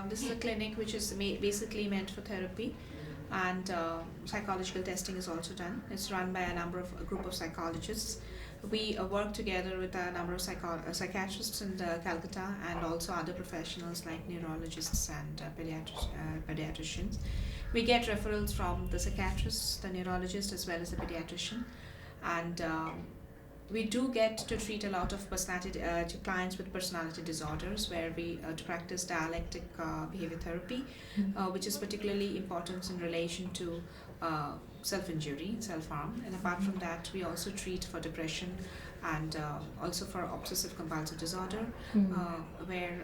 This is a clinic which is basically meant for therapy, and psychological testing is also done. It's run by a group of psychologists. We work together with a number of psychiatrists in Calcutta, and also other professionals like neurologists and pediatricians. We get referrals from the psychiatrists, the neurologist, as well as the pediatrician, and we do get to treat a lot of personality clients with personality disorders, where we to practice dialectic behavior therapy, which is particularly important in relation to self-injury, self-harm. And apart from that, we also treat for depression and also for obsessive compulsive disorder, where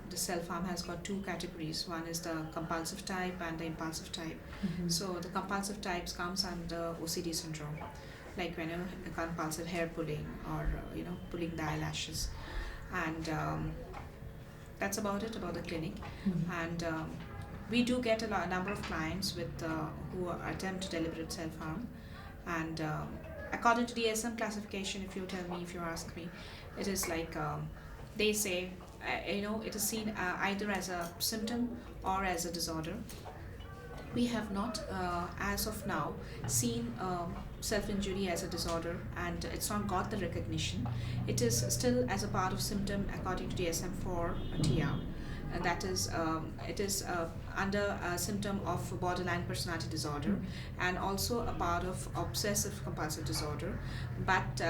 the self-harm has got two categories. One is the compulsive type and the impulsive type. So the compulsive types comes under OCD syndrome, like when a compulsive hair pulling, or pulling the eyelashes, and that's about it about the clinic. And we do get a number of clients with who attempt deliberate self-harm, and according to the DSM classification, if you ask me, it is like they say it is seen either as a symptom or as a disorder. We have not, as of now, seen self-injury as a disorder, and it's not got the recognition. It is still as a part of symptom according to DSM-4 TR. And that is, it is under a symptom of borderline personality disorder, and also a part of obsessive compulsive disorder. But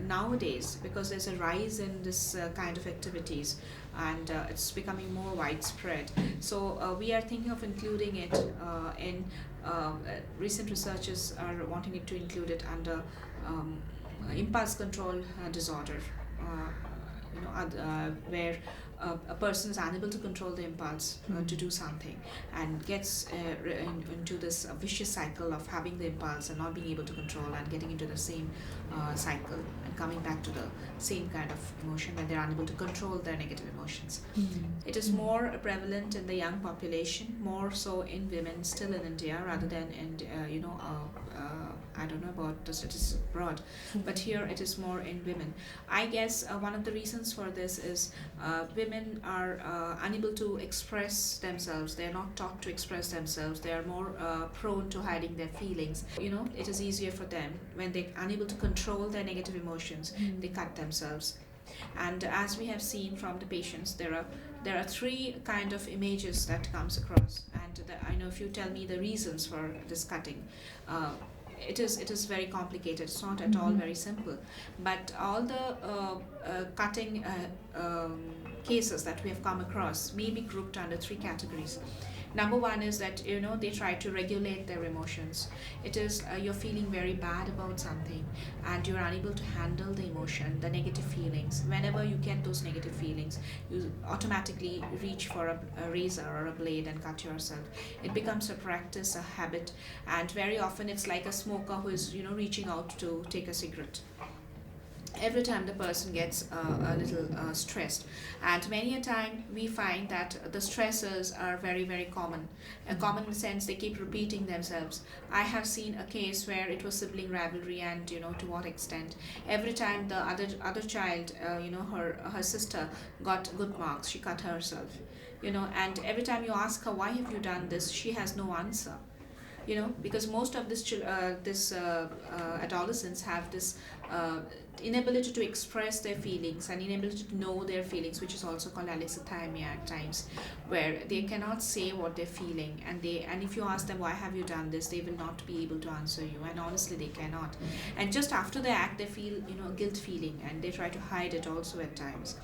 nowadays, because there's a rise in this kind of activities, and it's becoming more widespread, so we are thinking of including it in recent researchers are wanting it to include it under impulse control disorder, where a person is unable to control the impulse to do something, and gets into this vicious cycle of having the impulse and not being able to control, and getting into the same cycle and coming back to the same kind of emotion when they're unable to control their negative emotions. It is more prevalent in the young population, more so in women still in India, rather than in I don't know about the statistics abroad, but here it is more in women. I guess one of the reasons for this is women are unable to express themselves. They are not taught to express themselves. They are more prone to hiding their feelings. It is easier for them when they're unable to control their negative emotions. They cut themselves. And as we have seen from the patients, there are three kind of images that comes across. And I know if you tell me the reasons for this cutting, it is very complicated. It's not at all very simple. But all the cutting cases that we have come across may be grouped under three categories. Number one is that they try to regulate their emotions. It is you're feeling very bad about something, and you're unable to handle the emotion, the negative feelings. Whenever you get those negative feelings, you automatically reach for a razor or a blade and cut yourself. It becomes a practice, a habit, and very often it's like a smoker who is reaching out to take a cigarette. Every time the person gets a little stressed, and many a time we find that the stressors are very, very common. Common in the sense they keep repeating themselves. I have seen a case where it was sibling rivalry, and to what extent every time the other child, her sister got good marks, she cut herself. And every time you ask her, why have you done this, she has no answer. Because most of this adolescents have this inability to express their feelings and inability to know their feelings, which is also called alexithymia at times, where they cannot say what they're feeling, and if you ask them why have you done this, they will not be able to answer you, and honestly they cannot. And just after the act, they feel guilt feeling, and they try to hide it also at times.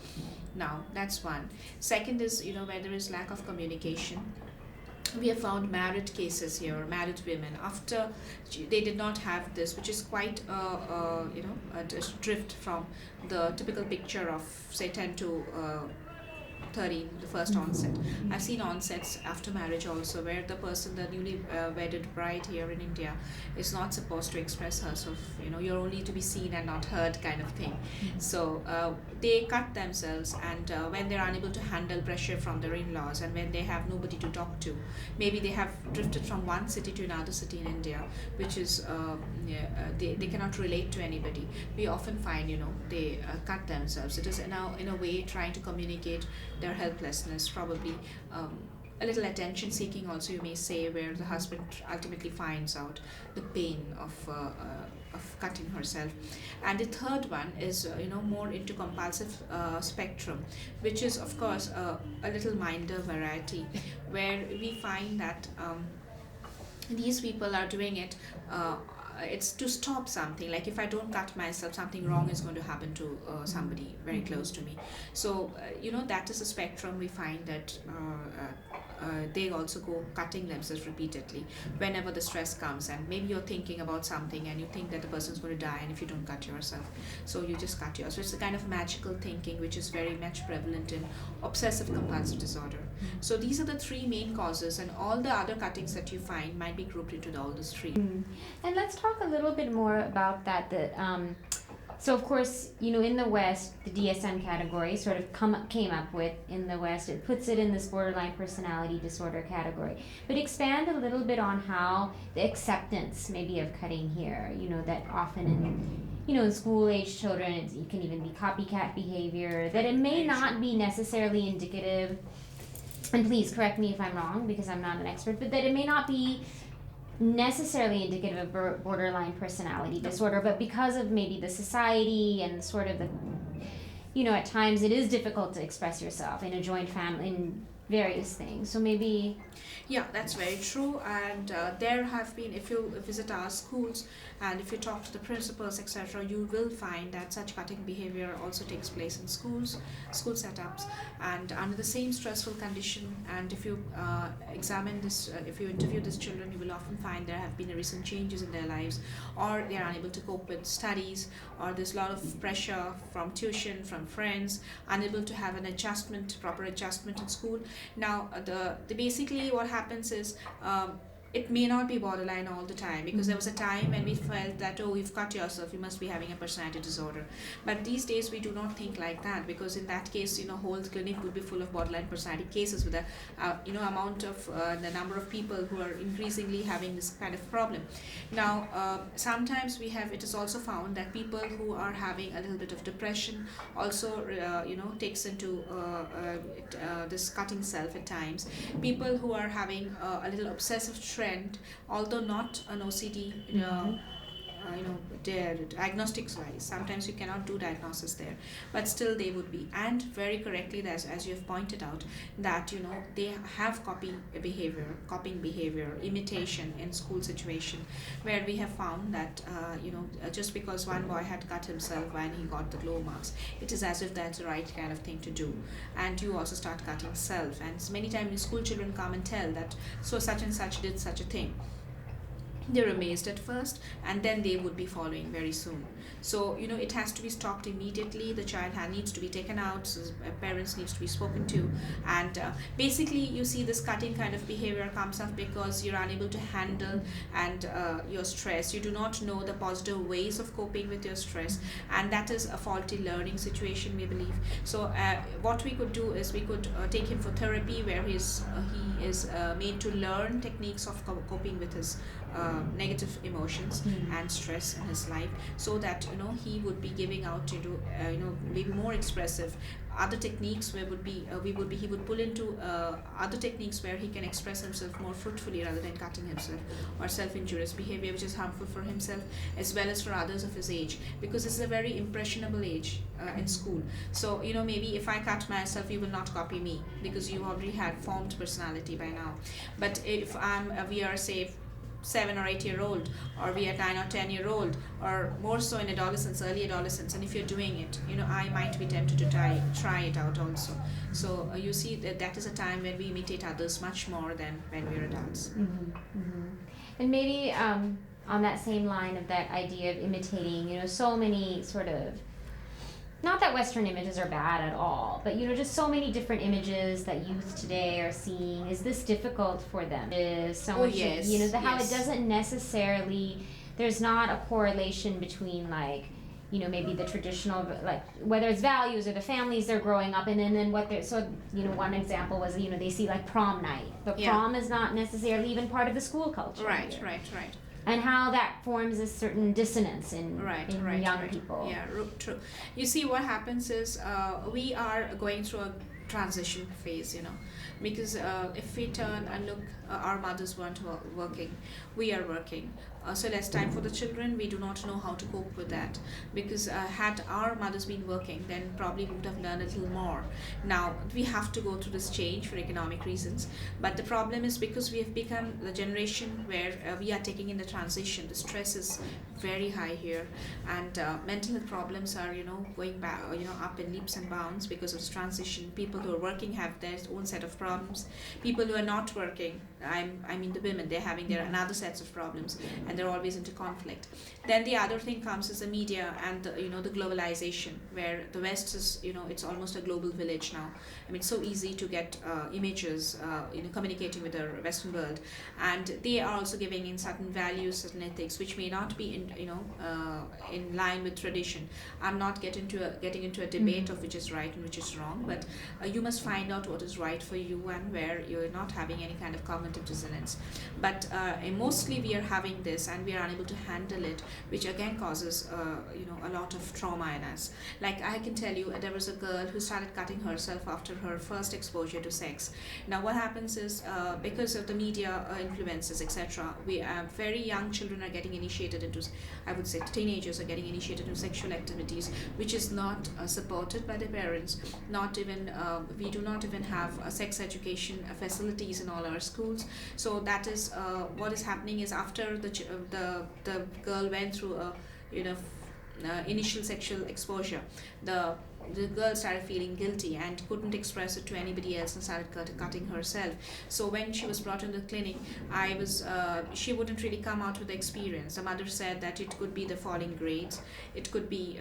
Now that's one. Second is where there is lack of communication. We have found married cases here, married women, after they did not have this, which is quite a drift from the typical picture of say 10 to 13, the first onset. I've seen onsets after marriage also, where the person, the newly wedded bride here in India, is not supposed to express herself. You're only to be seen and not heard, kind of thing. So they cut themselves, and when they're unable to handle pressure from their in-laws, and when they have nobody to talk to, maybe they have drifted from one city to another city in India, which is they cannot relate to anybody. We often find they cut themselves. It is now in a way trying to communicate their helplessness, probably a little attention seeking also, you may say, where the husband ultimately finds out the pain of cutting herself. And the third one is more into compulsive spectrum, which is of course a little milder variety, where we find that these people are doing it, it's to stop something. Like, if I don't cut myself, something wrong is going to happen to somebody very close to me. So that is a spectrum. We find that they also go cutting themselves repeatedly whenever the stress comes, and maybe you're thinking about something and you think that the person's going to die, and if you don't cut yourself, so you just cut yourself. So it's a kind of magical thinking which is very much prevalent in obsessive compulsive disorder. So these are the three main causes, and all the other cuttings that you find might be grouped into all those three. And let's talk a little bit more about that. So of course, in the West, the DSM category sort of came up with, in the West, it puts it in this borderline personality disorder category. But expand a little bit on how the acceptance maybe of cutting here, that often in school-age children, it can even be copycat behavior, that it may not be necessarily indicative, and please correct me if I'm wrong because I'm not an expert, but that it may not be necessarily indicative of borderline personality disorder, but because of maybe the society and sort of the, at times it is difficult to express yourself in a joint family, in various things. So maybe... Yeah, that's very true. And there have been, if you visit our schools and if you talk to the principals, etc., you will find that such cutting behavior also takes place in schools, school setups, and under the same stressful condition. And if you examine this, if you interview these children, you will often find there have been recent changes in their lives, or they are unable to cope with studies, or there's a lot of pressure from tuition, from friends, unable to have an adjustment, proper adjustment in school. Now, the basically what happens is, it may not be borderline all the time, because there was a time when we felt that, oh, you've cut yourself, you must be having a personality disorder. But these days we do not think like that, because in that case, whole clinic would be full of borderline personality cases, with a amount of the number of people who are increasingly having this kind of problem. Now, sometimes it is also found that people who are having a little bit of depression also takes into this cutting self at times. People who are having a little obsessive trend, although not an OCD, diagnostics wise, sometimes you cannot do diagnosis there, but still they would be. And very correctly, as you have pointed out, that they have copying behavior, imitation in school situation, where we have found that just because one boy had cut himself when he got the low marks, it is as if that's the right kind of thing to do, and you also start cutting self. And many times school children come and tell that, so such and such did such a thing. They're amazed at first, and then they would be following very soon. So it has to be stopped immediately. The child needs to be taken out, so parents needs to be spoken to. And basically you see this cutting kind of behavior comes up because you're unable to handle and your stress. You do not know the positive ways of coping with your stress, and that is a faulty learning situation, we believe. So what we could do is we could take him for therapy, where he is made to learn techniques of coping with his negative emotions and stress in his life, so that he would be giving out maybe more expressive other techniques, where he would pull into other techniques where he can express himself more fruitfully, rather than cutting himself or self-injurious behavior, which is harmful for himself as well as for others of his age, because this is a very impressionable age in school. So maybe if I cut myself, you will not copy me, because you already had formed personality by now. But if we are, say, 7 or 8 year old, or we are 9 or 10 year old, or more so in adolescence, early adolescence, and if you're doing it, I might be tempted to try it out also. So you see that is a time when we imitate others much more than when we're adults. And maybe on that same line of that idea of imitating, so many sort of, not that Western images are bad at all, but just so many different images that youth today are seeing. Is this difficult for them? Is so much, yes, how it doesn't necessarily, there's not a correlation between maybe the traditional, whether it's values or the families they're growing up in, and then what they're, so one example was, they see prom night, but prom is not necessarily even part of the school culture. Right. And how that forms a certain dissonance in young people. Yeah, true. You see, what happens is we are going through transition phase, because if we turn and look, our mothers weren't working, we are working, so less time for the children. We do not know how to cope with that, because had our mothers been working, then probably we would have learned a little more. Now we have to go through this change for economic reasons, but the problem is because we have become the generation where we are taking in the transition. The stress is very high here, and mental health problems are going back, up in leaps and bounds because of this transition. People who are working have their own set of problems. People who are not working, I mean the women, they're having their another sets of problems, and they're always into conflict. Then the other thing comes is the media and the globalization, where the West is, it's almost a global village now. I mean, it's so easy to get images, communicating with the Western world, and they are also giving in certain values, certain ethics, which may not be in line with tradition. I'm not getting into a debate of which is right and which is wrong, but you must find out what is right for you and where you're not having any kind of cognitive dissonance. But mostly we are having this, and we are unable to handle it, which again causes a lot of trauma in us. Like I can tell you, there was a girl who started cutting herself after her first exposure to sex. Now what happens is, because of the media influences, etc., we very young children are getting initiated into, I would say teenagers are getting initiated into sexual activities, which is not supported by the parents. Not even we do not even have sex education facilities in all our schools. So that is what is happening is, after the girl went through a initial sexual exposure, the girl started feeling guilty and couldn't express it to anybody else, and started cutting herself. So when she was brought into the clinic, she wouldn't really come out with the experience. The mother said that it could be the falling grades, it could be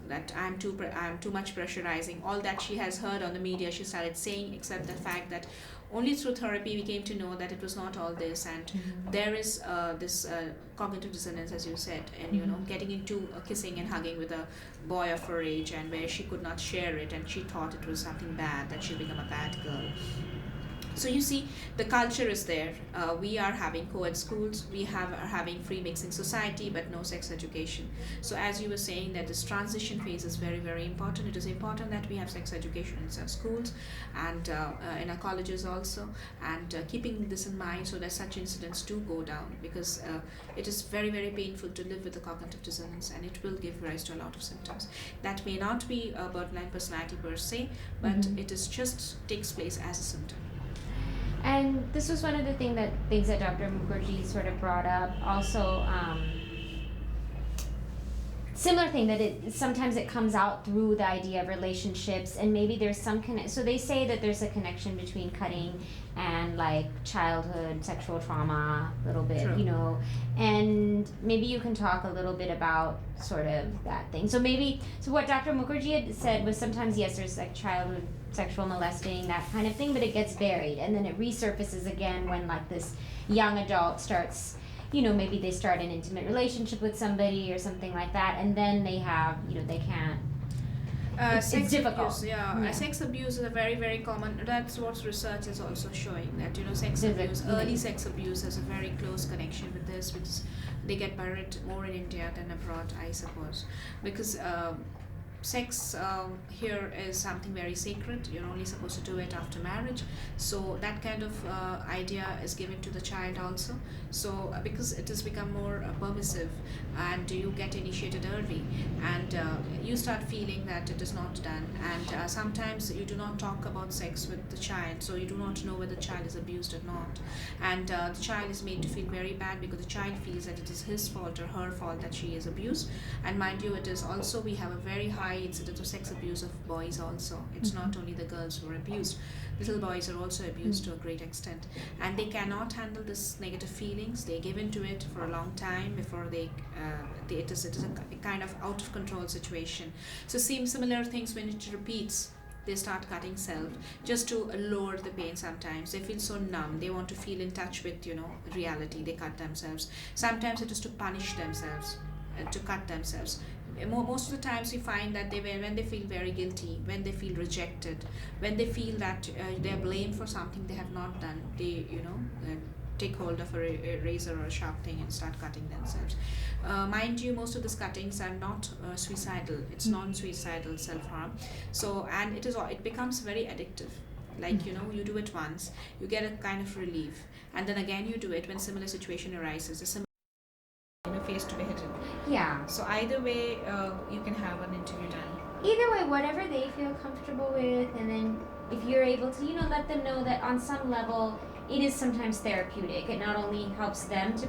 that I'm too much pressurizing. All that she has heard on the media, she started saying, except the fact that only through therapy we came to know that it was not all this, and there is this cognitive dissonance, as you said, and getting into kissing and hugging with a boy of her age, and where she could not share it, and she thought it was something bad, that she'd become a bad girl. So you see, the culture is there. We are having co-ed schools, are having free mixing society, but no sex education. So as you were saying, that this transition phase is very, very important. It is important that we have sex education in our schools and in our colleges also, and keeping this in mind so that such incidents do go down, because it is very, very painful to live with a cognitive dissonance, and it will give rise to a lot of symptoms. That may not be a borderline personality per se, but it is just takes place as a symptom. And this was one of the things that Dr. Mukherjee sort of brought up. Also, similar thing, that sometimes it comes out through the idea of relationships, and maybe there's some so they say that there's a connection between cutting and like childhood sexual trauma a little bit. True. And maybe you can talk a little bit about sort of that thing. So what Dr. Mukherjee had said was, sometimes yes, there's like childhood sexual molesting, that kind of thing, but it gets buried, and then it resurfaces again when like this young adult starts, maybe they start an intimate relationship with somebody or something like that, and then they have, they can't. It's difficult. Abuse, yeah. Sex abuse is a very, very common. That's what research is also showing, that sex abuse, early sex abuse, has a very close connection with this, because they get buried more in India than abroad, I suppose, because sex here is something very sacred. You're only supposed to do it after marriage, so that kind of idea is given to the child also. So because it has become more permissive, and you get initiated early, and you start feeling that it is not done, and sometimes you do not talk about sex with the child, so you do not know whether the child is abused or not, and the child is made to feel very bad, because the child feels that it is his fault or her fault that she is abused. And mind you, it is also, we have a very high incidence of sex abuse of boys also. It's not only the girls who are abused. Little boys are also abused to a great extent, and they cannot handle this negative feelings. They give into it for a long time before it is a kind of out of control situation. So similar things, when it repeats, they start cutting self just to lower the pain. Sometimes they feel so numb, they want to feel in touch with reality, they cut themselves. Sometimes it is to punish themselves, to cut themselves. Most of the times we find that when they feel very guilty, when they feel rejected, when they feel that they're blamed for something they have not done, they take hold of a razor or a sharp thing and start cutting themselves. Mind you, most of these cuttings are not suicidal. It's non-suicidal self-harm. So, and it becomes very addictive. Like, you do it once, you get a kind of relief, and then again you do it when similar situation arises. A similar face to be hidden. Yeah. So either way, you can have an interview done. Either way, whatever they feel comfortable with, and then if you're able to, let them know that on some level it is sometimes therapeutic. It not only helps them to